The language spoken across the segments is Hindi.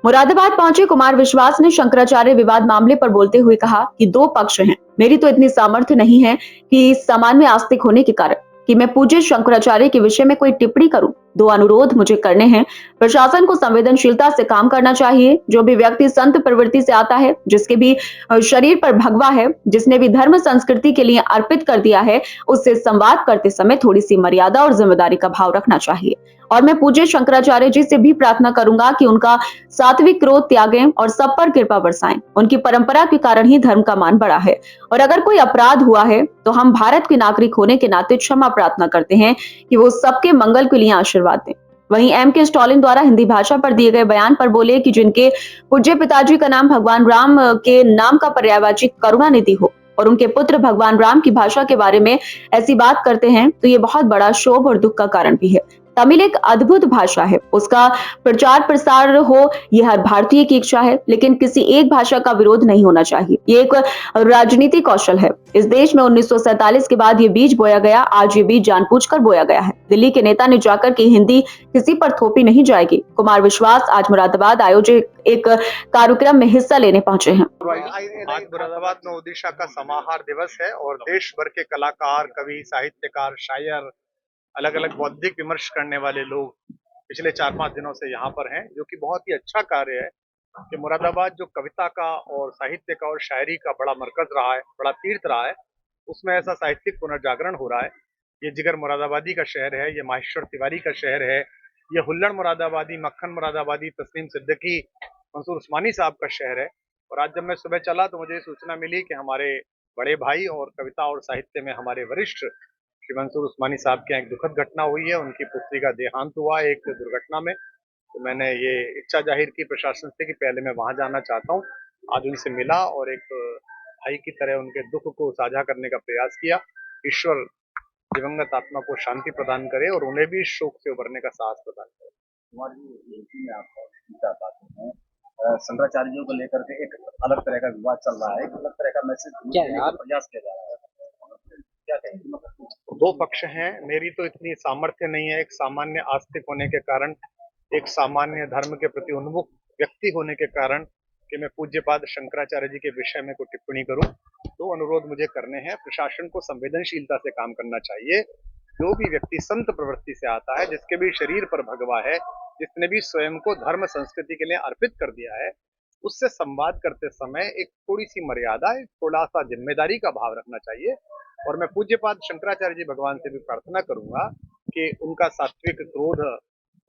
मुरादाबाद पहुंचे कुमार विश्वास ने शंकराचार्य विवाद मामले पर बोलते हुए कहा कि दो पक्ष हैं। मेरी तो इतनी सामर्थ्य नहीं है कि सामान्य आस्तिक होने के कारण कि मैं पूज्य शंकराचार्य के विषय में कोई टिप्पणी करूं। दो अनुरोध मुझे करने हैं। प्रशासन को संवेदनशीलता से काम करना चाहिए। जो भी व्यक्ति संत प्रवृत्ति से आता है, जिसके भी शरीर पर भगवा है, जिसने भी धर्म संस्कृति के लिए अर्पित कर दिया है, उससे संवाद करते समय थोड़ी सी मर्यादा और जिम्मेदारी का भाव रखना चाहिए। और मैं पूज्य शंकराचार्य जी से भी प्रार्थना करूंगा कि उनका सात्विक क्रोध त्यागें और सब पर कृपा बरसाएं। उनकी परंपरा के कारण ही धर्म का मान बढ़ा है। और अगर कोई अपराध हुआ है तो हम भारत के नागरिक होने के नाते क्षमा प्रार्थना करते हैं कि वो सबके मंगल के लिए आशीर्वाद दें। वहीं M.K. स्टालिन द्वारा हिंदी भाषा पर दिए गए बयान पर बोले कि जिनके पूज्य पिताजी का नाम भगवान राम के नाम का पर्यायवाची करुणानिधि हो और उनके पुत्र भगवान राम की भाषा के बारे में ऐसी बात करते हैं तो ये बहुत बड़ा क्षोभ और दुख का कारण भी है। तमिल एक अद्भुत भाषा है, उसका प्रचार प्रसार हो यह हर भारतीय की इच्छा है, लेकिन किसी एक भाषा का विरोध नहीं होना चाहिए। ये एक राजनीतिक कौशल है। इस देश में 1947 के बाद ये बीज बोया गया। आज ये बीज जानबूझकर बोया गया है। दिल्ली के नेता ने जाकर कि हिंदी किसी पर थोपी नहीं जाएगी। कुमार विश्वास आज मुरादाबाद आयोजित एक कार्यक्रम में हिस्सा लेने पहुंचे हैं। आज मुरादाबाद में ओडिशा का समाहार दिवस है और देश भर के कलाकार, कवि, साहित्यकार, शायर, अलग अलग बौद्धिक विमर्श करने वाले लोग पिछले 4-5 दिनों से यहाँ पर हैं, जो कि बहुत ही अच्छा कार्य है कि मुरादाबाद जो कविता का और साहित्य का और शायरी का बड़ा मरकज रहा है, बड़ा तीर्थ रहा है, उसमें ऐसा साहित्यिक पुनर्जागरण हो रहा है। ये जिगर मुरादाबादी का शहर है, ये माहेश्वर तिवारी का शहर है, ये हुल्लड़ मुरादाबादी, मक्खन मुरादाबादी, तस्लीम सिद्दीकी, मंसूर उस्मानी साहब का शहर है। और आज जब मैं सुबह चला तो मुझे सूचना मिली कि हमारे बड़े भाई और कविता और साहित्य में हमारे वरिष्ठ श्री मंसूर उस्मानी साहब के यहाँ एक दुखद घटना हुई है। उनकी पुत्री का देहांत हुआ एक दुर्घटना में। तो मैंने ये इच्छा जाहिर की प्रशासन से कि पहले मैं वहां जाना चाहता हूँ। आज उनसे मिला और एक भाई की तरह उनके दुख को साझा करने का प्रयास किया। ईश्वर दिवंगत आत्मा को शांति प्रदान करे और उन्हें भी इस शोक से उभरने का साहस प्रदान करे। कुमार जी, यही मैं आपको पूछना चाहते हैं। शंकराचार्य जी को लेकर के एक अलग तरह का विवाद चल रहा है, एक अलग तरह का मैसेज देने का प्रयास किया जा रहा है। क्या कहेंगे? मतलब दो पक्ष हैं। मेरी तो इतनी सामर्थ्य नहीं है एक सामान्य आस्तिक होने के कारण, एक सामान्य धर्म के प्रति उन्मुख व्यक्ति होने के कारण कि मैं पूज्यपाद शंकराचार्य जी के विषय में कोई टिप्पणी करूं। तो अनुरोध मुझे करने हैं। प्रशासन को संवेदनशीलता से काम करना चाहिए। जो भी व्यक्ति संत प्रवृत्ति से आता है, जिसके भी शरीर पर भगवा है, जिसने भी स्वयं को धर्म संस्कृति के लिए अर्पित कर दिया है, उससे संवाद करते समय एक थोड़ी सी मर्यादा, एक थोड़ा सा जिम्मेदारी का भाव रखना चाहिए। और मैं पूज्यपाद शंकराचार्य जी भगवान से भी प्रार्थना करूंगा कि उनका सात्विक क्रोध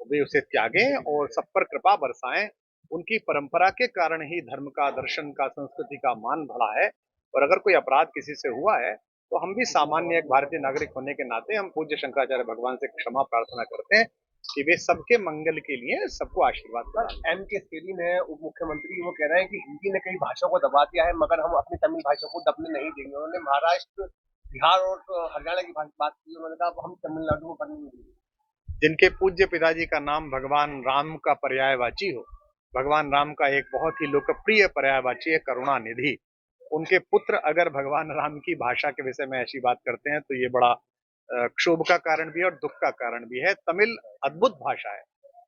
वे उसे त्यागें और सब पर कृपा बरसाएं। उनकी परंपरा के कारण ही धर्म का, दर्शन का, संस्कृति का मान बढ़ा है। और अगर कोई अपराध किसी से हुआ है तो हम भी सामान्य एक भारतीय नागरिक होने के नाते हम पूज्य शंकराचार्य भगवान से क्षमा प्रार्थना करते हैं कि वे सबके मंगल के लिए सबको आशीर्वाद करें। M के स्टेडियम है, उप मुख्यमंत्री वो कह रहे हैं कि हिंदी ने कई भाषाओं को दबा दिया है, मगर हम अपनी तमिल भाषा को दबने नहीं देंगे। उन्होंने महाराष्ट्र, बिहार और हरियाणा की बात की। उन्होंने कहा अब हम तमिलनाडु को बनने नहीं देंगे। जिनके पूज्य पिताजी का नाम भगवान राम का पर्यायवाची हो, भगवान राम का एक बहुत ही लोकप्रिय पर्यायवाची है करुणानिधि। उनके पुत्र अगर भगवान राम की भाषा के विषय में ऐसी बात करते हैं तो ये बड़ा क्षोभ का कारण भी है और दुख का कारण भी है। तमिल अद्भुत भाषा है।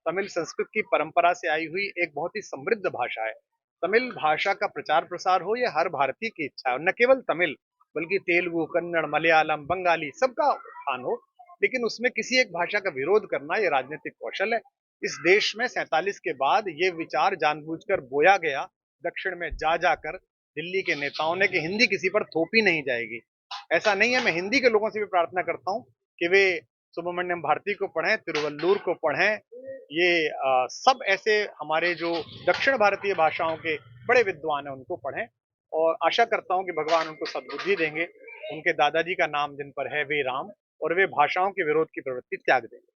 तमिल संस्कृत की परंपरा से आई हुई एक बहुत ही समृद्ध भाषा है। तमिल भाषा का प्रचार प्रसार हो ये हर भारतीय की इच्छा है। और न केवल तमिल बल्कि तेलुगु, कन्नड़, मलयालम, बंगाली सबका उत्थान हो। लेकिन उसमें किसी एक भाषा का विरोध करना ये राजनीतिक कौशल है। इस देश में 47 के बाद ये विचार जानबूझकर बोया गया दक्षिण में जा जाकर दिल्ली के नेताओं ने कि हिंदी किसी पर थोपी नहीं जाएगी। ऐसा नहीं है। मैं हिंदी के लोगों से भी प्रार्थना करता हूँ कि वे सुब्रमण्यम भारती को पढ़ें, तिरुवल्लुर को पढ़ें। ये सब ऐसे हमारे जो दक्षिण भारतीय भाषाओं के बड़े विद्वान हैं उनको पढ़ें। और आशा करता हूँ कि भगवान उनको सद्बुद्धि देंगे। उनके दादाजी का नाम जिन पर है वे राम, और वे भाषाओं के विरोध की प्रवृत्ति त्याग देंगे।